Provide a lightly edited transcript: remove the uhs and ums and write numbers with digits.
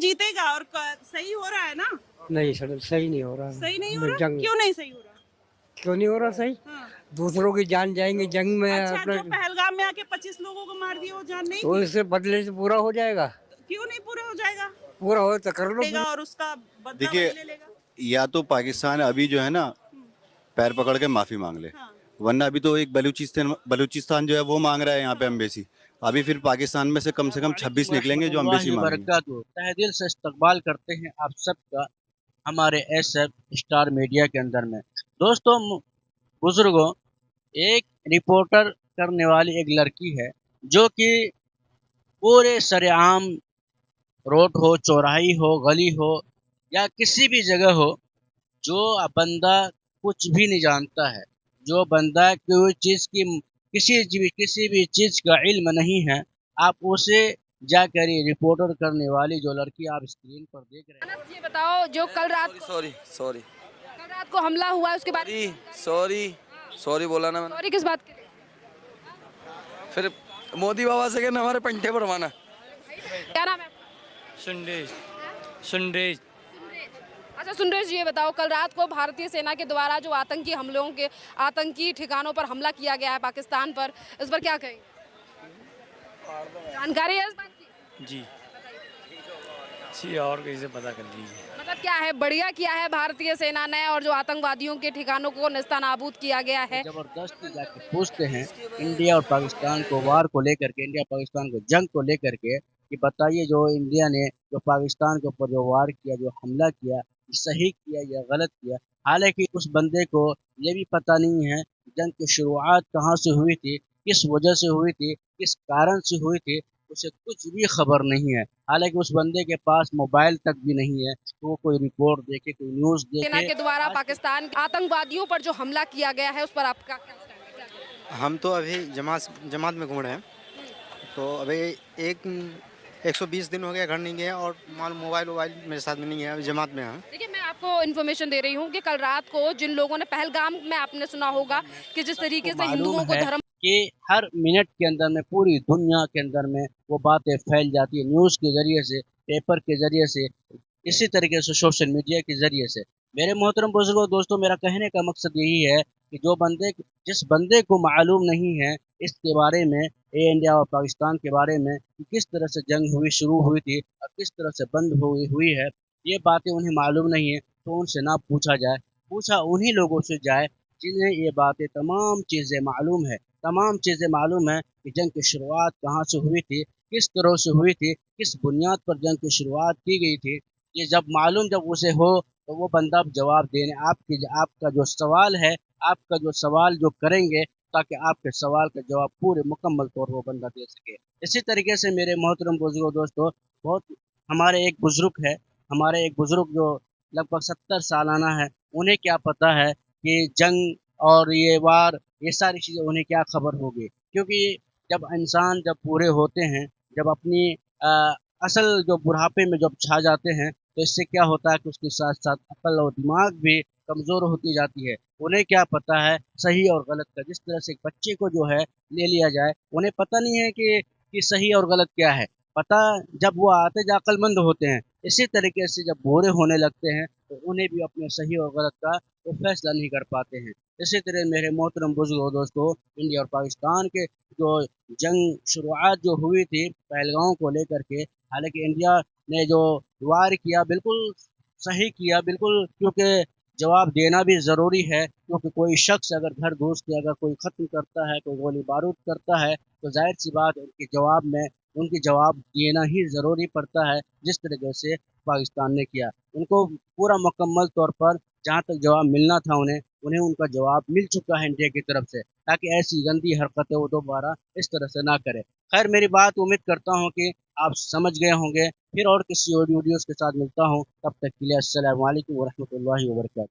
जीतेगा और सही हो रहा है ना? नहीं सर, सही नहीं हो रहा। सही नहीं हो रहा? जंग क्यों नहीं सही हो रहा? क्यों नहीं हो रहा सही? हाँ। दूसरों की जान जाएंगी जंग में अच्छा, अपना। जो पहलगाम में आके 25 लोगों को मार दिया वो जान नहीं तो थी? इससे बदले से पूरा हो जाएगा। क्यों नहीं पूरा हो जाएगा? पूरा हो तो कर लो लेगा पूरा। और उसका बदला देखिए, वही ले लेगा। या तो पाकिस्तान अभी जो है ना पैर पकड़ के माफी मांग ले, हाँ। वरना अभी तो एक बलूचिस्तान जो है वो मांग रहा है यहाँ पे एम्बेसी। अभी फिर पाकिस्तान में से कम 26 निकलेंगे जो एम्बेसी मांगेंगे। वबरकातुहू। तहे दिल से इस्तकबाल करते हैं आप सबका हमारे SF स्टार मीडिया के अंदर में। दोस्तों, बुजुर्गों, एक रिपोर्टर करने वाली एक लड़की है जो कि पूरे सरेआम रोड हो, चौराही हो, गली हो या किसी भी जगह हो, जो बंदा कुछ भी नहीं जानता है, जो बंदा कोई चीज़ की किसी भी चीज़ का इल्म नहीं है, आप उसे जाकर ये रिपोर्टर करने वाली जो लड़की आप स्क्रीन पर देख रहे हैं। अनस, ये बताओ, जो कल रात सॉरी सॉरी कल रात को हमला हुआ है उसके बारे में सॉरी सॉरी बोला ना मैंने। सॉरी किस बात के लिए? फिर मोदी बाबा से कहना हमारे पंटे भरवाना। क्या नाम है आपका? सुंडेज सुंडेज अच्छा सुंदर जी, ये बताओ, कल रात को भारतीय सेना के द्वारा जो आतंकी ठिकानों पर हमला किया गया है पाकिस्तान पर, इस पर क्या कहेंगे? जानकारी है इस बात की? जी जी, और कैसे पता कर लीजिए। मतलब क्या है, बढ़िया किया है भारतीय सेना ने और जो आतंकवादियों के ठिकानों को नेस्तनाबूद किया गया है। जबरदस्ती जाके पूछते हैं इंडिया और पाकिस्तान को वार को लेकर के, इंडिया पाकिस्तान को जंग को लेकर के, कि बताइए जो इंडिया ने जो पाकिस्तान के ऊपर जो वार किया, जो हमला किया, सही किया या गलत किया। हालांकि उस बंदे को ये भी पता नहीं है जंग की शुरुआत कहाँ से हुई थी, किस वजह से हुई थी, किस कारण से हुई थी, उसे कुछ भी खबर नहीं है। हालांकि उस बंदे के पास मोबाइल तक भी नहीं है, तो वो कोई रिपोर्ट देखे, कोई न्यूज़ सेना देखे। के द्वारा पाकिस्तान के आतंकवादियों पर जो हमला किया गया है उस पर आपका क्या कहना है? हम तो अभी जमात में घूम रहे हैं, तो अभी 120 दिन हो गया घर नहीं गए और मोबाइल मेरे साथ में नहीं है, अभी जमात में है। देखिए, मैं आपको इन्फॉर्मेशन दे रही हूँ कि कल रात को जिन लोगों ने पहलगाम में, आपने सुना होगा कि जिस तरीके से हिंदुओं को धर्म कि हर मिनट के अंदर में पूरी दुनिया के अंदर में वो बातें फैल जाती है, न्यूज़ के ज़रिए से, पेपर के ज़रिए से, इसी तरीके से सोशल मीडिया के ज़रिए से। मेरे मोहतरम बुजुर्गों, दोस्तों, मेरा कहने का मकसद यही है कि जिस बंदे को मालूम नहीं है इसके बारे में, इंडिया और पाकिस्तान के बारे में, कि किस तरह से जंग शुरू हुई थी और किस तरह से बंद हुई है, ये बातें उन्हें मालूम नहीं है, तो उनसे ना पूछा जाए, पूछा उन्हीं लोगों से जाए जिन्हें ये बातें तमाम चीज़ें मालूम है। तमाम चीज़ें मालूम है कि जंग की शुरुआत कहाँ से हुई थी, किस तरह से हुई थी, किस बुनियाद पर जंग की शुरुआत की गई थी। ये जब उसे हो तो वो बंदा जवाब देने आपका जो सवाल है, आपका जो सवाल जो करेंगे, ताकि आपके सवाल का जवाब पूरे मुकम्मल तौर पर वो बंदा दे सके। इसी तरीके से मेरे मोहतरम बुजुर्गों, दोस्तों, बहुत हमारे एक बुजुर्ग जो लगभग 70 सालाना है, उन्हें क्या पता है कि जंग और ये वार, ये सारी चीज़ें उन्हें क्या खबर होगी। क्योंकि जब इंसान जब पूरे होते हैं, जब अपनी असल जो बुढ़ापे में जब छा जाते हैं, तो इससे क्या होता है कि उसके साथ साथ अक्ल और दिमाग भी कमज़ोर होती जाती है। उन्हें क्या पता है सही और गलत का। जिस तरह से एक बच्चे को जो है ले लिया जाए, उन्हें पता नहीं है कि सही और गलत क्या है। पता जब वो आते जो अक्लमंद होते हैं, इसी तरीके से जब बूढ़े होने लगते हैं तो उन्हें भी अपने सही और गलत का वो फैसला नहीं कर पाते हैं। इसी तरह मेरे मोहतरम बुजुर्गों, दोस्तों, इंडिया और पाकिस्तान के जो जंग शुरुआत जो हुई थी पहलगाम को लेकर के, हालांकि इंडिया ने जो वार किया बिल्कुल सही किया, बिल्कुल, क्योंकि जवाब देना भी ज़रूरी है। क्योंकि कोई शख्स अगर घर घुस के अगर कोई ख़त्म करता है, कोई गोली बारूद करता है, तो जाहिर सी बात उनकी जवाब देना ही ज़रूरी पड़ता है। जिस तरीके से पाकिस्तान ने किया, उनको पूरा मुकम्मल तौर पर जहाँ तक जवाब मिलना था उन्हें उनका जवाब मिल चुका है इंडिया की तरफ से, ताकि ऐसी गंदी हरकतें वो दोबारा इस तरह से ना करे। खैर, मेरी बात उम्मीद करता हूँ कि आप समझ गए होंगे। फिर और किसी और वीडियोज़ के साथ मिलता हूँ, तब तक के लिए अस्सलामु अलैकुम व रहमतुल्लाहि व बरकातहू।